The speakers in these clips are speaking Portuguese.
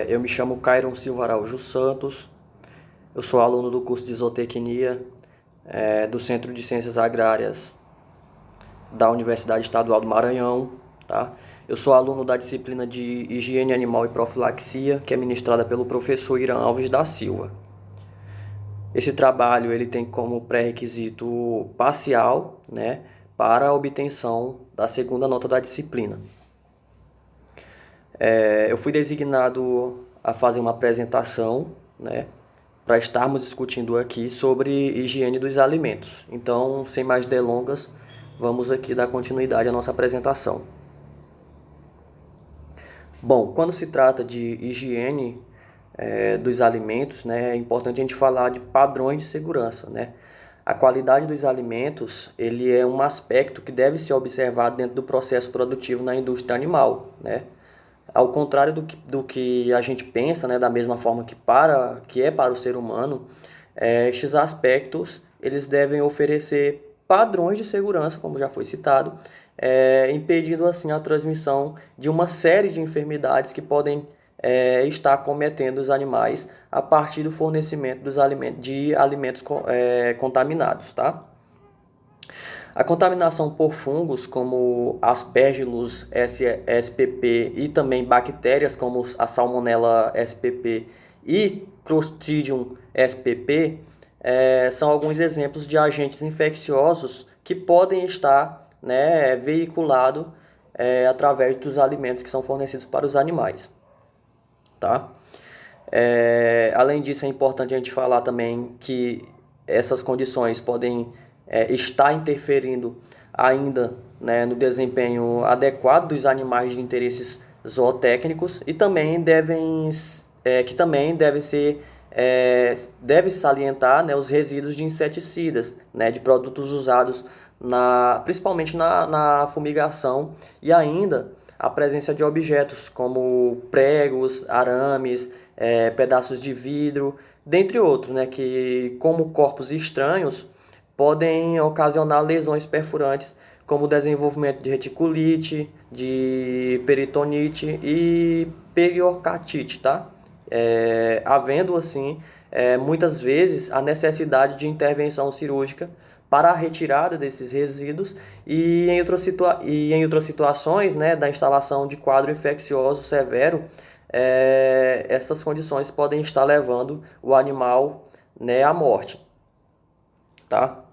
Eu me chamo Cairon Silva Araújo Santos, eu sou aluno do curso de Zootecnia do Centro de Ciências Agrárias da Universidade Estadual do Maranhão, tá? Eu sou aluno da disciplina de Higiene Animal e Profilaxia, que é ministrada pelo professor Irã Alves da Silva. Esse trabalho ele tem como pré-requisito parcial, né, para a obtenção da segunda nota da disciplina. Eu fui designado a fazer uma apresentação, né, para estarmos discutindo aqui sobre higiene dos alimentos. Então, sem mais delongas, vamos aqui dar continuidade à nossa apresentação. Bom, quando se trata de higiene dos alimentos, né, é importante a gente falar de padrões de segurança, né? A qualidade dos alimentos, ele é um aspecto que deve ser observado dentro do processo produtivo na indústria animal, né? Ao contrário do que a gente pensa, né, da mesma forma que é para o ser humano, estes aspectos eles devem oferecer padrões de segurança, como já foi citado, impedindo assim a transmissão de uma série de enfermidades que podem estar acometendo os animais a partir do fornecimento de alimentos contaminados, tá? A contaminação por fungos como Aspergillus spp e também bactérias como a Salmonella spp e Clostridium spp são alguns exemplos de agentes infecciosos que podem estar, né, veiculados através dos alimentos que são fornecidos para os animais, tá? Além disso, é importante a gente falar também que essas condições podem estar interferindo ainda, né, no desempenho adequado dos animais de interesses zootécnicos e também deve salientar, né, os resíduos de inseticidas, né, de produtos usados principalmente na fumigação e ainda a presença de objetos como pregos, arames, pedaços de vidro, dentre outros, né, que como corpos estranhos podem ocasionar lesões perfurantes, como o desenvolvimento de reticulite, de peritonite e periorcatite, tá? Havendo, assim, muitas vezes a necessidade de intervenção cirúrgica para a retirada desses resíduos e em outras situações, né, da instalação de quadro infeccioso severo, essas condições podem estar levando o animal, né, à morte, tá?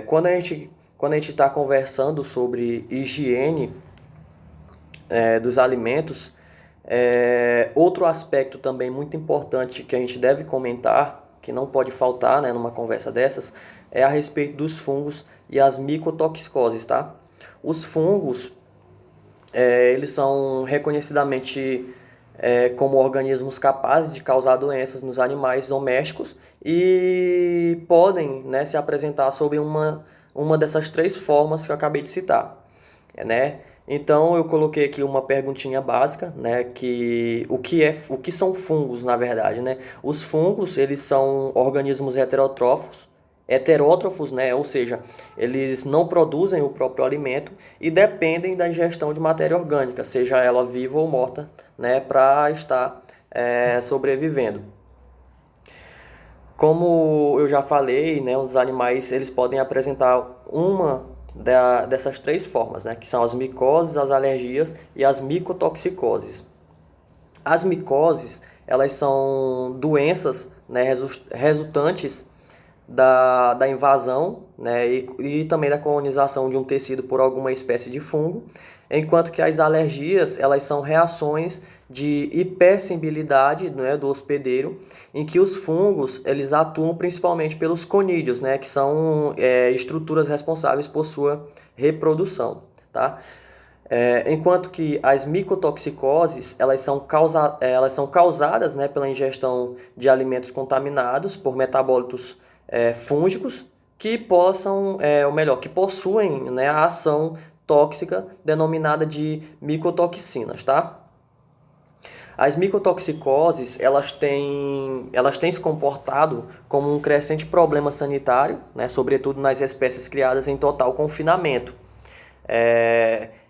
Quando a gente está conversando sobre higiene dos alimentos, outro aspecto também muito importante que a gente deve comentar, que não pode faltar, né, numa conversa dessas, é a respeito dos fungos e as micotoxicoses, tá? Os fungos, eles são reconhecidamente como organismos capazes de causar doenças nos animais domésticos e podem, né, se apresentar sob uma dessas três formas que eu acabei de citar, né? Então eu coloquei aqui uma perguntinha básica, né, que o que são fungos, na verdade, né? Os fungos, eles são organismos heterótrofos, né? Ou seja, eles não produzem o próprio alimento e dependem da ingestão de matéria orgânica, seja ela viva ou morta, né, para estar sobrevivendo. Como eu já falei, né, os animais eles podem apresentar dessas três formas, né, que são as micoses, as alergias e as micotoxicoses. As micoses, elas são doenças, né, resultantes da invasão, né, e também da colonização de um tecido por alguma espécie de fungo, enquanto que as alergias elas são reações de hipersensibilidade, né, do hospedeiro, em que os fungos eles atuam principalmente pelos conídeos, né, que são estruturas responsáveis por sua reprodução, tá? Enquanto que as micotoxicoses elas são causadas, né, pela ingestão de alimentos contaminados por metabólitos fúngicos que que possuem, né, a ação tóxica denominada de micotoxinas, tá? As micotoxicoses, elas têm se comportado como um crescente problema sanitário, né, sobretudo nas espécies criadas em total confinamento.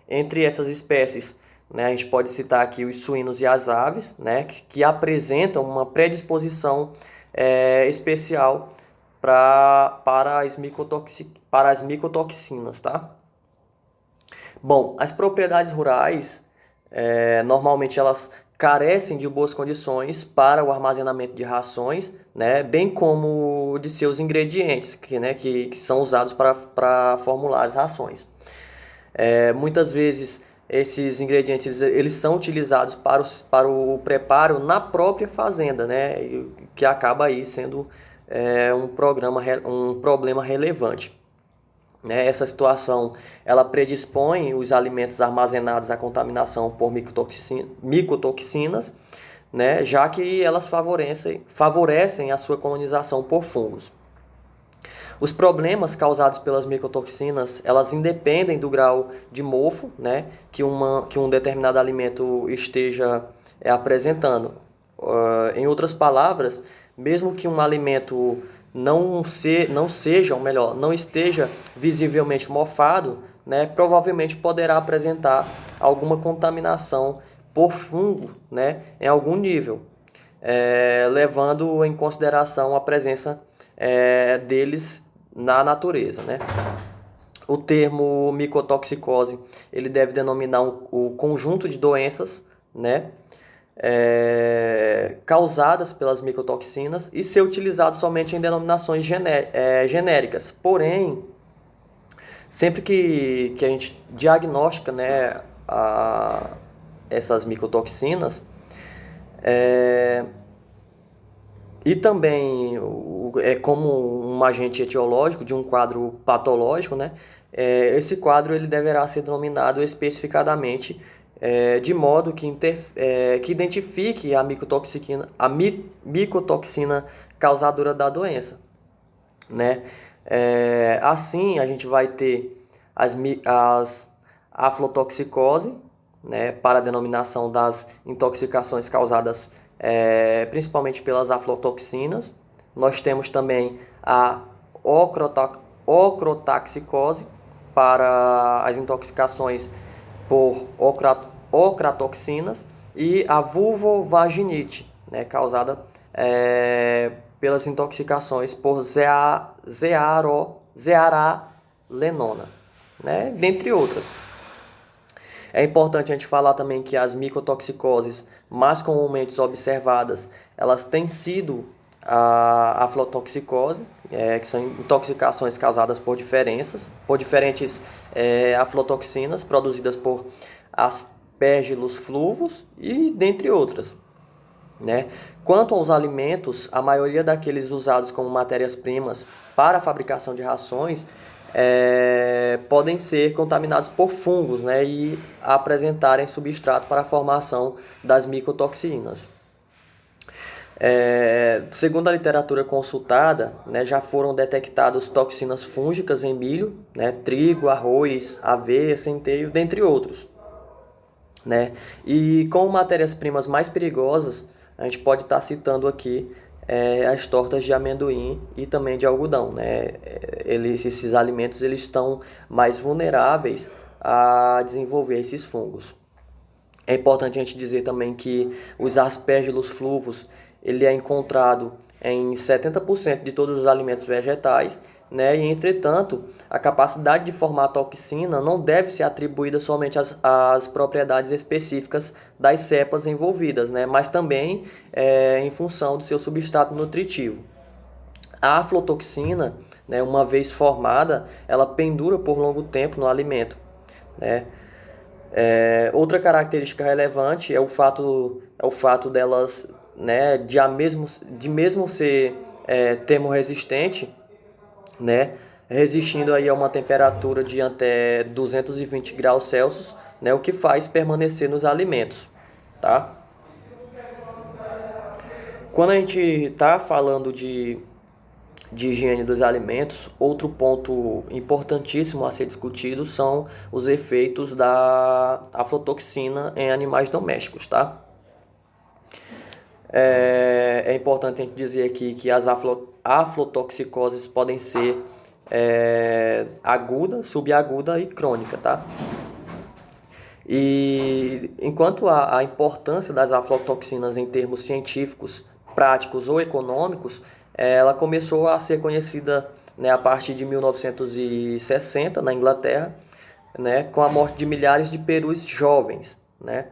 Entre essas espécies né? A gente pode citar aqui os suínos e as aves, né? Que apresentam uma predisposição especial para as micotoxinas, tá? Bom, as propriedades rurais, normalmente elas carecem de boas condições para o armazenamento de rações, né, bem como de seus ingredientes, que são usados para formular as rações. Muitas vezes esses ingredientes eles são utilizados para o preparo na própria fazenda, né, que acaba aí sendo um problema relevante. Né? Essa situação ela predispõe os alimentos armazenados à contaminação por micotoxinas, né? Já que elas favorecem a sua colonização por fungos. Os problemas causados pelas micotoxinas, elas independem do grau de mofo, né, que um determinado alimento esteja apresentando. Em outras palavras, mesmo que um alimento não seja, ou melhor, não esteja visivelmente mofado, né, provavelmente poderá apresentar alguma contaminação por fungo, né, em algum nível, levando em consideração a presença deles na natureza, né? O termo micotoxicose ele deve denominar o conjunto de doenças, né, causadas pelas micotoxinas e ser utilizado somente em denominações genéricas. Porém, sempre que a gente diagnostica, né, essas micotoxinas, e também como um agente etiológico de um quadro patológico, né? Esse quadro ele deverá ser denominado especificadamente de modo que identifique a micotoxina causadora da doença, né? Assim, a gente vai ter as aflotoxicose, né, para a denominação das intoxicações causadas principalmente pelas aflotoxinas. Nós temos também a ocrotaxicose para as intoxicações por ocratoxinas e a vulvovaginite, né, causada pelas intoxicações por zearalenona, né, dentre outras. É importante a gente falar também que as micotoxicoses mais comumente observadas, elas têm sido a aflotoxicose, que são intoxicações causadas por diferentes aflotoxinas produzidas por Aspergillus fluvis e dentre outras, né? Quanto aos alimentos, a maioria daqueles usados como matérias-primas para a fabricação de rações podem ser contaminados por fungos, né, e apresentarem substrato para a formação das micotoxinas. Segundo a literatura consultada, né, já foram detectadas toxinas fúngicas em milho, né, trigo, arroz, aveia, centeio, dentre outros, né? E como matérias-primas mais perigosas, a gente pode estar citando aqui as tortas de amendoim e também de algodão, né? Esses alimentos eles estão mais vulneráveis a desenvolver esses fungos. É importante a gente dizer também que os Aspergillus fluvis ele é encontrado em 70% de todos os alimentos vegetais, né? E, entretanto, a capacidade de formar toxina não deve ser atribuída somente às propriedades específicas das cepas envolvidas, né? Mas também em função do seu substrato nutritivo. A aflotoxina, né, uma vez formada, ela pendura por longo tempo no alimento, né? Outra característica relevante é o fato delas, né, de mesmo ser termorresistente, né, resistindo aí a uma temperatura de até 220 graus Celsius, né, o que faz permanecer nos alimentos, tá? Quando a gente está falando de higiene dos alimentos, outro ponto importantíssimo a ser discutido são os efeitos da aflotoxina em animais domésticos, tá? É importante a gente dizer aqui que as aflotoxicoses podem ser aguda, subaguda e crônica, tá? E enquanto a importância das aflatoxinas em termos científicos, práticos ou econômicos, ela começou a ser conhecida, né, a partir de 1960 na Inglaterra, né, com a morte de milhares de perus jovens, né,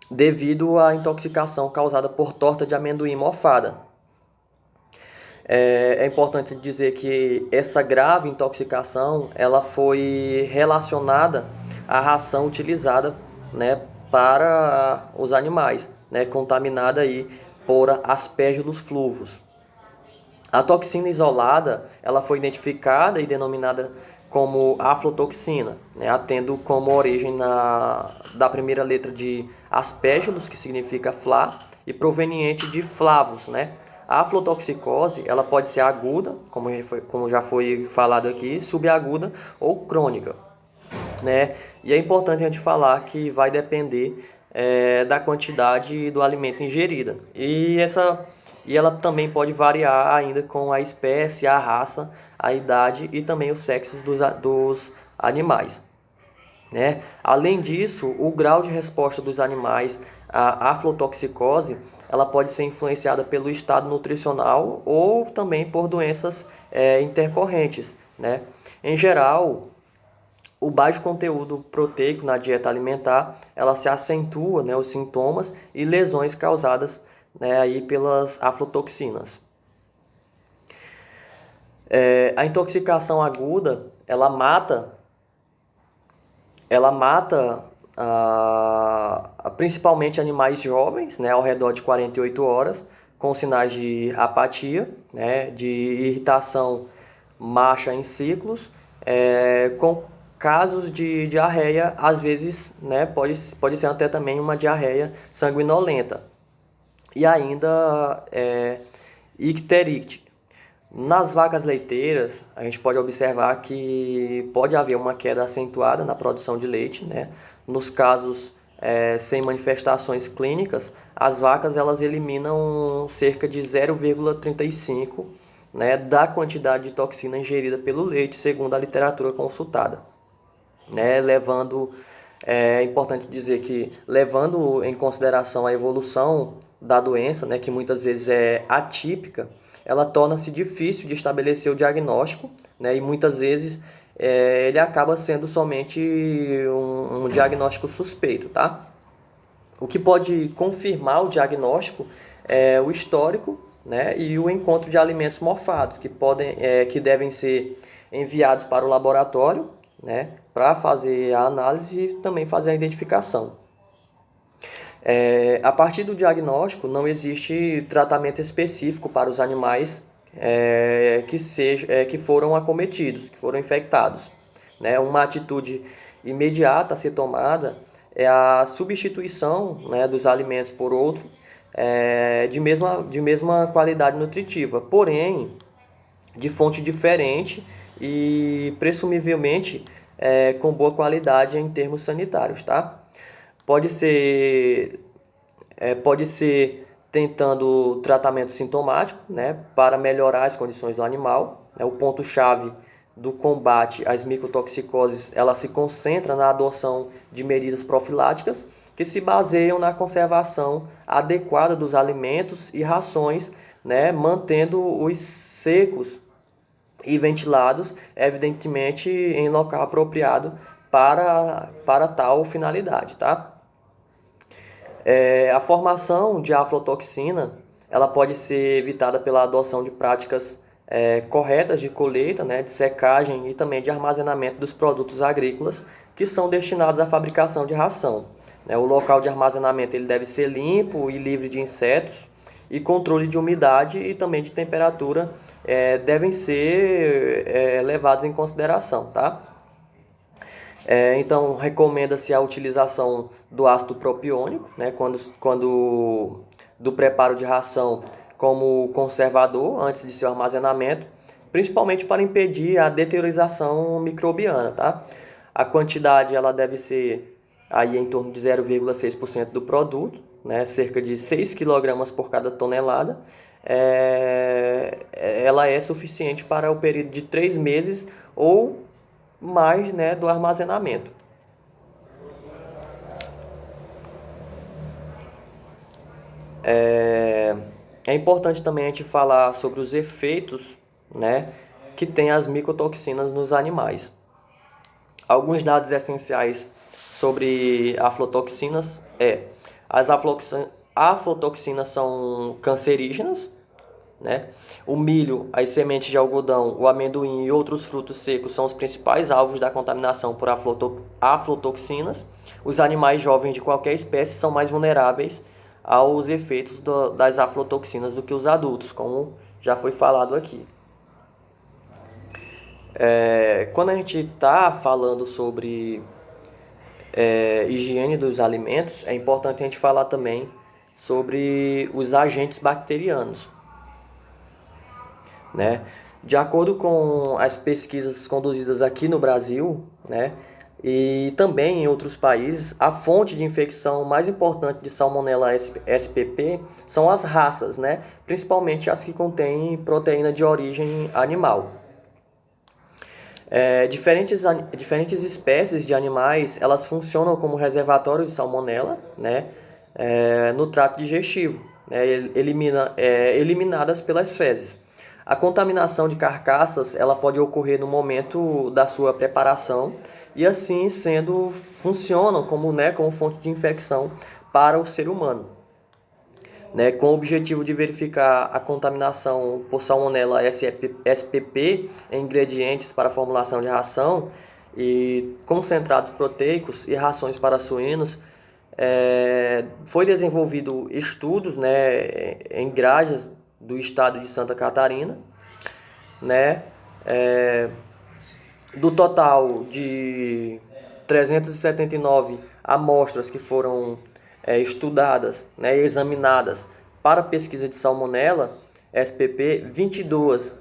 devido à intoxicação causada por torta de amendoim mofada. É importante dizer que essa grave intoxicação ela foi relacionada à ração utilizada, né, para os animais, né, contaminada aí por Aspergillus fluvis. A toxina isolada ela foi identificada e denominada como aflotoxina, né, tendo como origem da primeira letra de Aspergillus, que significa fla, e proveniente de flavus, né? A aflotoxicose ela pode ser aguda, como já foi falado aqui, subaguda ou crônica, né? E é importante a gente falar que vai depender da quantidade do alimento ingerida. E ela também pode variar ainda com a espécie, a raça, a idade e também os sexos dos animais, né? Além disso, o grau de resposta dos animais à aflotoxicose ela pode ser influenciada pelo estado nutricional ou também por doenças intercorrentes, né? Em geral, o baixo conteúdo proteico na dieta alimentar, ela se acentua, né, os sintomas e lesões causadas, né, aí pelas aflotoxinas. A intoxicação aguda, ela mata principalmente animais jovens, né, ao redor de 48 horas, com sinais de apatia, né, de irritação marcha em ciclos, com casos de diarreia, às vezes, né, pode ser até também uma diarreia sanguinolenta. E ainda icterítica. Nas vacas leiteiras, a gente pode observar que pode haver uma queda acentuada na produção de leite, né? Nos casos sem manifestações clínicas, as vacas elas eliminam cerca de 0,35, né, da quantidade de toxina ingerida pelo leite, segundo a literatura consultada, né? É importante dizer que, levando em consideração a evolução da doença, né, que muitas vezes é atípica, ela torna-se difícil de estabelecer o diagnóstico, né, e muitas vezes ele acaba sendo somente um diagnóstico suspeito, tá? O que pode confirmar o diagnóstico é o histórico, né, e o encontro de alimentos morfados, que devem ser enviados para o laboratório, né, para fazer a análise e também fazer a identificação. A partir do diagnóstico, não existe tratamento específico para os animais que foram acometidos, que foram infectados, né? Uma atitude imediata a ser tomada é a substituição, né, dos alimentos por outro de mesma qualidade nutritiva, porém de fonte diferente e presumivelmente com boa qualidade em termos sanitários, tá? Pode ser, pode ser tentando tratamento sintomático, né, para melhorar as condições do animal, né? O ponto-chave do combate às micotoxicoses, ela se concentra na adoção de medidas profiláticas que se baseiam na conservação adequada dos alimentos e rações, né, mantendo-os secos e ventilados, evidentemente em local apropriado para tal finalidade, tá? A formação de aflotoxina ela pode ser evitada pela adoção de práticas corretas de colheita, né, de secagem e também de armazenamento dos produtos agrícolas que são destinados à fabricação de ração, né? O local de armazenamento ele deve ser limpo e livre de insetos, e controle de umidade e também de temperatura devem ser levados em consideração, tá? Então, recomenda-se a utilização do ácido propiônico, né, quando do preparo de ração como conservador antes de seu armazenamento, principalmente para impedir a deteriorização microbiana, tá? A quantidade ela deve ser aí em torno de 0,6% do produto, né, cerca de 6 kg por cada tonelada. Ela é suficiente para o período de 3 meses ou mais, né, do armazenamento. É importante também a gente falar sobre os efeitos, né, que tem as micotoxinas nos animais. Alguns dados essenciais sobre aflatoxinas as aflatoxinas são cancerígenas, né? O milho, as sementes de algodão, o amendoim e outros frutos secos são os principais alvos da contaminação por aflatoxinas. Os animais jovens de qualquer espécie são mais vulneráveis aos efeitos das aflatoxinas do que os adultos, como já foi falado aqui. Quando a gente está falando sobre higiene dos alimentos, é importante a gente falar também sobre os agentes bacterianos, né? De acordo com as pesquisas conduzidas aqui no Brasil, né, e também em outros países, a fonte de infecção mais importante de Salmonella SPP são as raças, né, principalmente as que contêm proteína de origem animal. Diferentes espécies de animais, elas funcionam como reservatório de salmonela, né, no trato digestivo, né, eliminadas pelas fezes. A contaminação de carcaças, ela pode ocorrer no momento da sua preparação e assim funcionam como fonte de infecção para o ser humano. Né, com o objetivo de verificar a contaminação por Salmonella SPP em ingredientes para a formulação de ração e concentrados proteicos e rações para suínos, foi desenvolvido estudos, né, em granjas do estado de Santa Catarina, né, do total de 379 amostras que foram estudadas, né, examinadas para pesquisa de Salmonella SPP, 22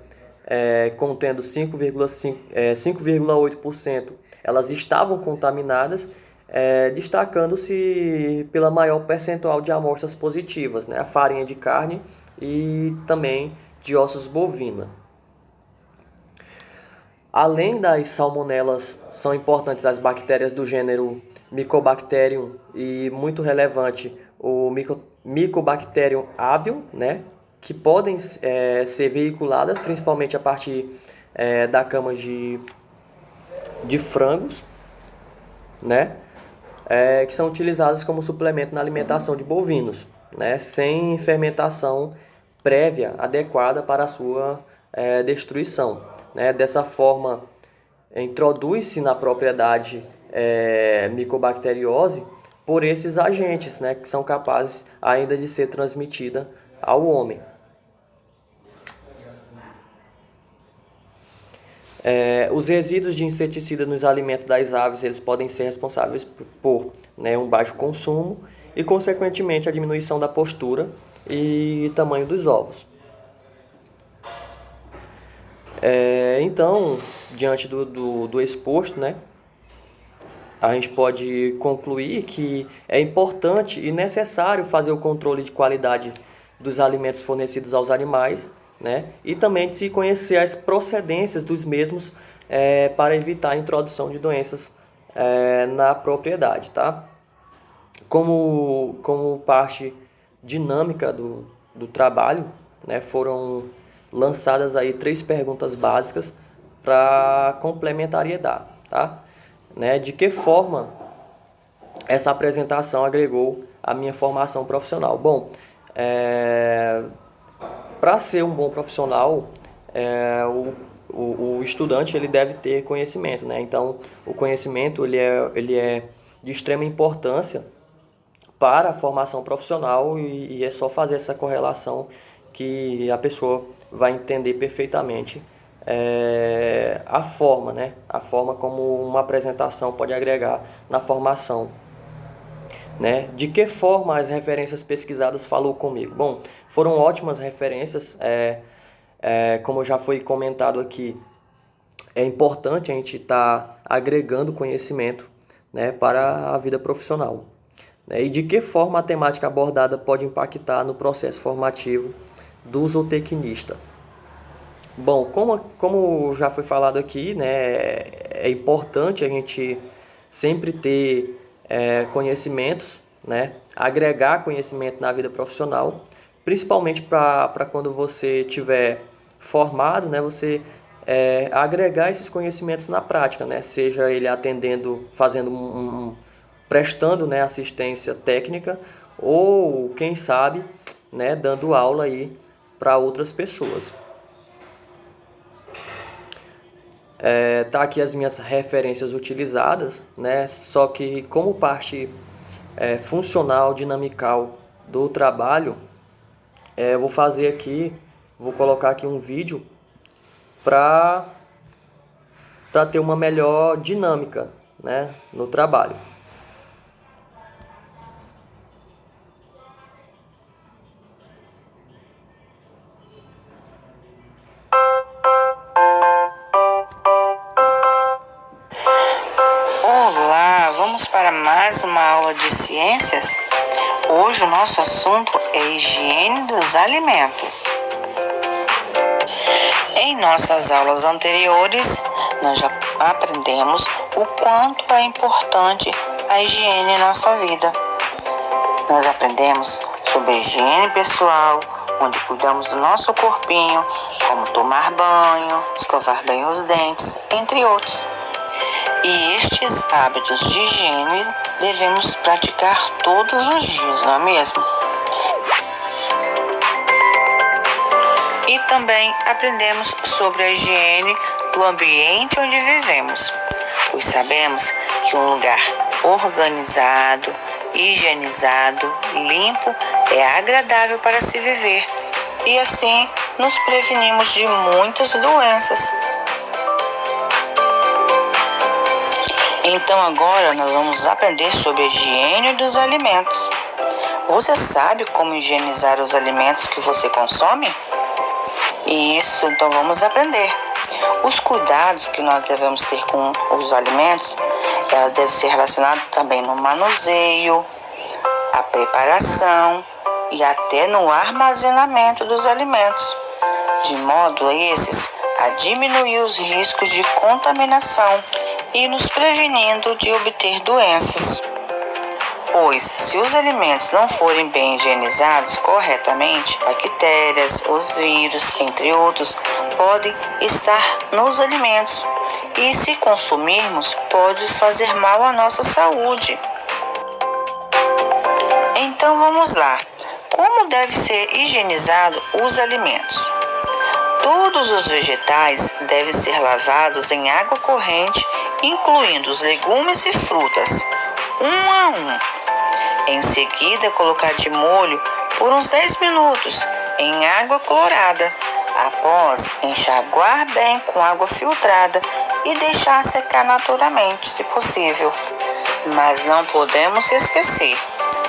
contendo 5,8%, elas estavam contaminadas, destacando-se pela maior percentual de amostras positivas, né, a farinha de carne e também de ossos bovina. Além das salmonelas, são importantes as bactérias do gênero Mycobacterium e muito relevante o Mycobacterium avium, né, que podem ser veiculadas principalmente a partir da cama de frangos, né, que são utilizadas como suplemento na alimentação de bovinos, né, sem fermentação prévia adequada para a sua destruição. Né? Dessa forma, introduz-se na propriedade micobacteriose por esses agentes, né, que são capazes ainda de ser transmitida ao homem. Os resíduos de inseticida nos alimentos das aves, eles podem ser responsáveis por um baixo consumo e, consequentemente, a diminuição da postura e tamanho dos ovos. Então, diante do exposto, né, a gente pode concluir que é importante e necessário fazer o controle de qualidade dos alimentos fornecidos aos animais, né, e também de se conhecer as procedências dos mesmos para evitar a introdução de doenças na propriedade, tá? Como parte dinâmica do trabalho, né, foram lançadas aí 3 perguntas básicas para complementariedade, tá? Né? De que forma essa apresentação agregou a minha formação profissional? Bom, para ser um bom profissional, o estudante ele deve ter conhecimento, né? Então, o conhecimento ele é de extrema importância para a formação profissional e é só fazer essa correlação que a pessoa vai entender perfeitamente a forma, né? A forma como uma apresentação pode agregar na formação, né? De que forma as referências pesquisadas falou comigo? Bom, foram ótimas referências, como já foi comentado aqui, é importante a gente estar agregando conhecimento, né, para a vida profissional. E de que forma a temática abordada pode impactar no processo formativo do zootecnista. Bom, como já foi falado aqui, né, é importante a gente sempre ter conhecimentos, né, agregar conhecimento na vida profissional, principalmente para quando você tiver formado, né, você agregar esses conhecimentos na prática, né, seja ele atendendo, fazendo prestando, né, assistência técnica ou quem sabe, né, dando aula aí para outras pessoas. Tá aqui as minhas referências utilizadas, né? Só que como parte funcional, dinamical do trabalho, eu vou fazer aqui, vou colocar aqui um vídeo para ter uma melhor dinâmica, né, no trabalho. Olá, vamos para mais uma aula de ciências? Hoje o nosso assunto é higiene dos alimentos. Em nossas aulas anteriores, nós já aprendemos o quanto é importante a higiene em nossa vida. Nós aprendemos sobre a higiene pessoal, onde cuidamos do nosso corpinho, como tomar banho, escovar bem os dentes, entre outros. E estes hábitos de higiene devemos praticar todos os dias, não é mesmo? E também aprendemos sobre a higiene do ambiente onde vivemos, pois sabemos que um lugar organizado, higienizado, limpo é agradável para se viver e assim nos prevenimos de muitas doenças. Então agora nós vamos aprender sobre a higiene dos alimentos. Você sabe como higienizar os alimentos que você consome? Isso, então vamos aprender. Os cuidados que nós devemos ter com os alimentos, ela deve ser relacionado também no manuseio, a preparação e até no armazenamento dos alimentos, de modo esses a diminuir os riscos de contaminação e nos prevenindo de obter doenças. Pois, se os alimentos não forem bem higienizados corretamente, bactérias, os vírus, entre outros, podem estar nos alimentos e, se consumirmos, pode fazer mal à nossa saúde. Então vamos lá. Como deve ser higienizado os alimentos? Todos os vegetais devem ser lavados em água corrente, incluindo os legumes e frutas, um a um. Em seguida, colocar de molho por uns 10 minutos em água clorada. Após, enxaguar bem com água filtrada e deixar secar naturalmente, se possível. Mas não podemos esquecer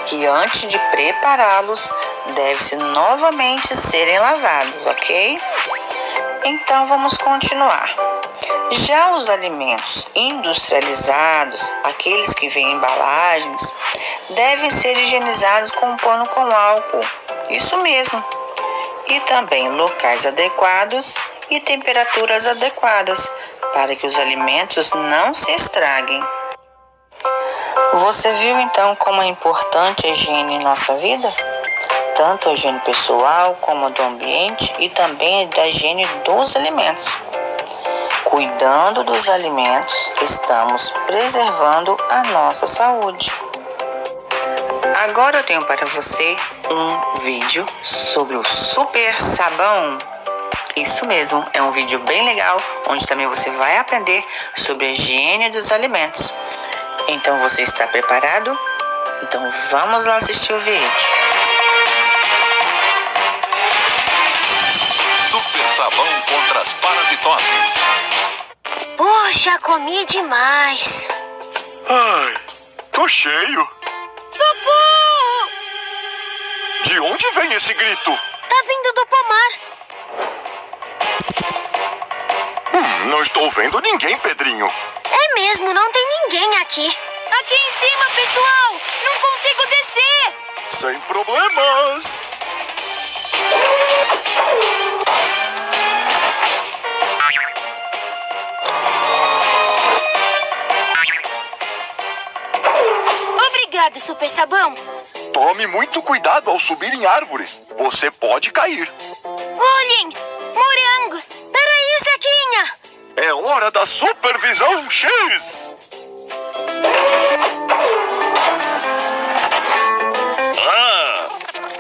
que antes de prepará-los, devem novamente serem lavados, ok? Então vamos continuar. Já os alimentos industrializados, aqueles que vêm em embalagens, devem ser higienizados com um pano com álcool. Isso mesmo. E também locais adequados e temperaturas adequadas para que os alimentos não se estraguem. Você viu então como é importante a higiene em nossa vida? Tanto a higiene pessoal como a do ambiente e também da higiene dos alimentos. Cuidando dos alimentos, estamos preservando a nossa saúde. Agora eu tenho para você um vídeo sobre o super sabão. Isso mesmo, é um vídeo bem legal, onde também você vai aprender sobre a higiene dos alimentos. Então você está preparado? Então vamos lá assistir o vídeo. Super sabão contra as parasitoses. Poxa, comi demais. Ai, tô cheio. Socorro! De onde vem esse grito? Tá vindo do pomar. Não estou vendo ninguém, Pedrinho. É mesmo, não tem ninguém aqui. Aqui em cima, pessoal! Não consigo descer! Sem problemas. Obrigado, Super Sabão. Tome muito cuidado ao subir em árvores. Você pode cair. Olhem! Morangos! Peraí, Zequinha! É hora da Supervisão X! Ah!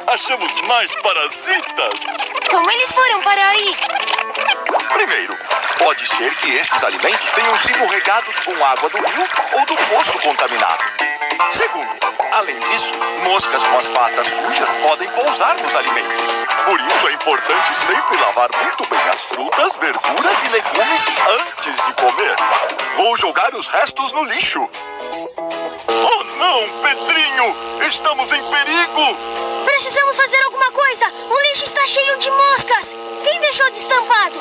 Achamos mais parasitas! Como eles foram para aí? Primeiro, pode ser que estes alimentos tenham sido regados com água do rio ou do poço contaminado. Segundo, além disso, moscas com as patas sujas podem pousar nos alimentos. Por isso é importante sempre lavar muito bem as frutas, verduras e legumes antes de comer. Vou jogar os restos no lixo. Oh não, Pedrinho! Estamos em perigo! Precisamos fazer alguma coisa! O lixo está cheio de moscas! Quem deixou destampado?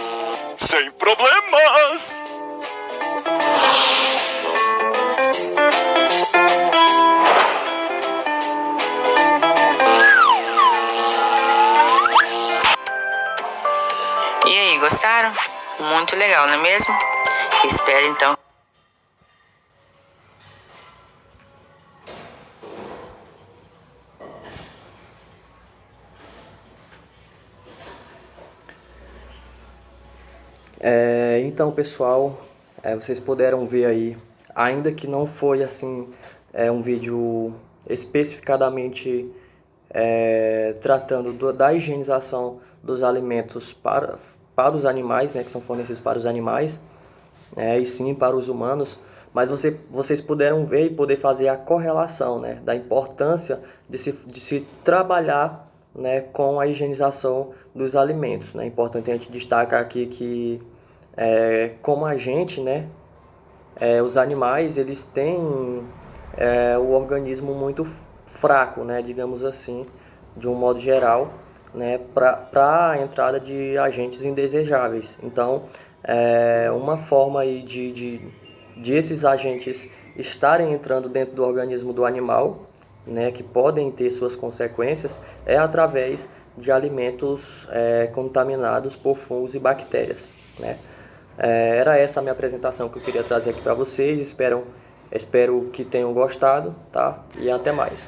Sem problemas! E aí, gostaram? Muito legal, não é mesmo? Espero então. Então, pessoal, vocês puderam ver aí, ainda que não foi assim um vídeo especificadamente tratando da higienização dos alimentos para os animais, né, que são fornecidos para os animais, e sim para os humanos, mas vocês puderam ver e poder fazer a correlação, né, da importância de se trabalhar, né, com a higienização dos alimentos, né. É importante a gente destacar aqui que como a gente, né, os animais, eles têm o organismo muito fraco, né, digamos assim, de um modo geral, né, para a entrada de agentes indesejáveis. Então, uma forma aí de esses agentes estarem entrando dentro do organismo do animal, né, que podem ter suas consequências, é através de alimentos contaminados por fungos e bactérias, né. Era essa a minha apresentação que eu queria trazer aqui para vocês. Espero que tenham gostado, tá? E até mais.